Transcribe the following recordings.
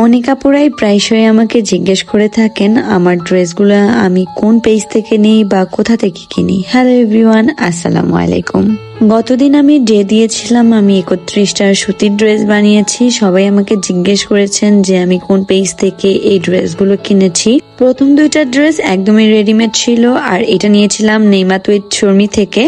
অনেক আপুরাই প্রায়শই আমাকে জিজ্ঞেস করে থাকেন আমার ড্রেসগুলো আমি কোন পেজ থেকে নিই বা কোথা থেকে কিনি। হ্যালো এভরিওয়ান, আসসালামু আলাইকুম। গতদিন আমি ডে দিয়েছিলাম, আমি 31টা সুতির ড্রেস বানিয়েছি। সবাই আমাকে জিজ্ঞেস করেছেন যে আমি কোন পেজ থেকে এই ড্রেসগুলো কিনেছি। প্রথম দুইটা ড্রেস একদমই রেডিমেড ছিল, আর এটা নিয়েছিলাম নেইমাত উইথ শর্মি থেকে।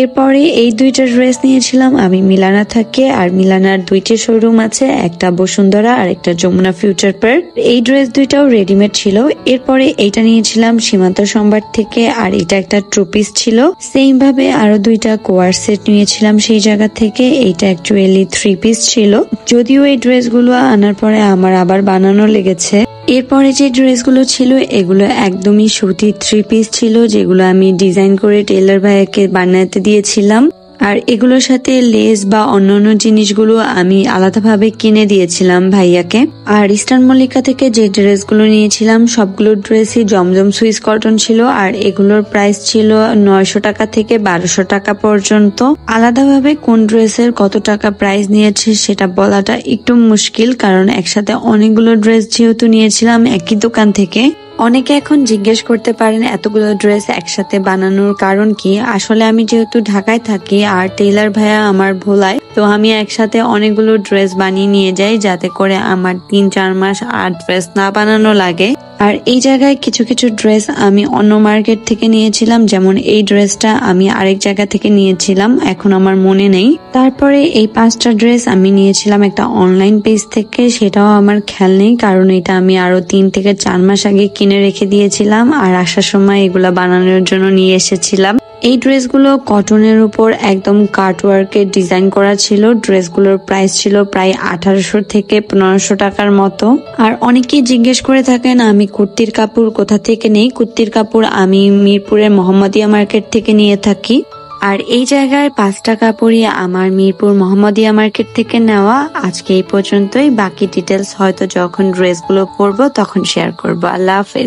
এরপরে এই দুইটা ড্রেস নিয়েছিলাম আমি মিলানা থেকে, আর মিলানার দুইটি শোরুম আছে, একটা বসুন্ধরা আর একটা যমুনা ফিউচার পার্ক। এই ড্রেস দুইটাও রেডিমেড ছিল। এরপরে এইটা নিয়েছিলাম সীমান্ত সম্ভার থেকে, আর এটা একটা টু পিস ছিল। সেম ভাবে আরো দুইটা কোয়ার সেট নিয়েছিলাম সেই জায়গা থেকে। এইটা অ্যাকচুয়ালি থ্রি পিস ছিল, যদিও এই ড্রেসগুলো আনার পরে আমার আবার বানানো লেগেছে। এরপরে যে ড্রেসগুলো ছিল এগুলো একদমই সুতি থ্রি পিস ছিল, যেগুলো আমি ডিজাইন করে টেইলর ভাইয়াকে বানাতে দিয়েছিলাম। আর এগুলোর সাথে লেস বা অন্যান্য জিনিসগুলো আমি আলাদাভাবে কিনে দিয়েছিলাম ভাইয়াকে। আর ইস্টার্ন মল্লিকা থেকে যে ড্রেসগুলো নিয়েছিলাম সবগুলো ড্রেসই জমজম সুইস কটন ছিল, আর এগুলোর প্রাইস ছিল 900 টাকা থেকে 1200 টাকা পর্যন্ত। আলাদাভাবে কোন ড্রেসের কত টাকা প্রাইস নিয়েছে সেটা বলাটা একটু মুশকিল, কারণ একসাথে অনেকগুলো ড্রেস যেহেতু নিয়েছিলাম একই দোকান থেকে। অনেকে এখন জিজ্ঞেস করতে পারেন এতগুলো ড্রেস একসাথে বানানোর কারণ কি। আসলে আমি যেহেতু ঢাকায় থাকি আর টেইলর ভাইয়া আমার ভোলায়, তো আমি একসাথে অনেকগুলো ড্রেস বানিয়ে নিয়ে যাই, যাতে করে আমার 3-4 মাস আর ড্রেস না বানানো লাগে। আর এই জায়গায় কিছু কিছু ড্রেস আমি অন্য মার্কেট থেকে নিয়েছিলাম, যেমন এই ড্রেসটা আমি আরেক জায়গা থেকে নিয়েছিলাম, এখন আমার মনে নেই। তারপরে এই 5টা ড্রেস আমি নিয়েছিলাম একটা অনলাইন পেজ থেকে, সেটাও আমার খেয়াল নেই, কারণ এটা আমি আরো 3 থেকে 4 মাস আগে কিনে রেখে দিয়েছিলাম, আর আসার সময় এগুলা বানানোর জন্য নিয়ে এসেছিলাম। এই ড্রেসগুলো কটনের উপর একদম কাটওয়ার্কের ডিজাইন করা ছিল। ড্রেসগুলোর প্রাইস ছিল প্রায় 1800 থেকে 1500 টাকার মতো। আর অনেকেই জিজ্ঞেস করে থাকেন আমি কুর্তির কাপড় কোথা থেকে নেই। কুর্তির কাপড় আমি মিরপুরের মোহাম্মদিয়া মার্কেট থেকে নিয়ে থাকি। আর এই জায়গায় 5টা কাপড়ই আমার মিরপুর মোহাম্মদিয়া মার্কেট থেকে নেওয়া। আজকে এই পর্যন্তই, বাকি ডিটেলস হয়তো যখন ড্রেসগুলো পরবো তখন শেয়ার করবো। আল্লাহ হাফেজ।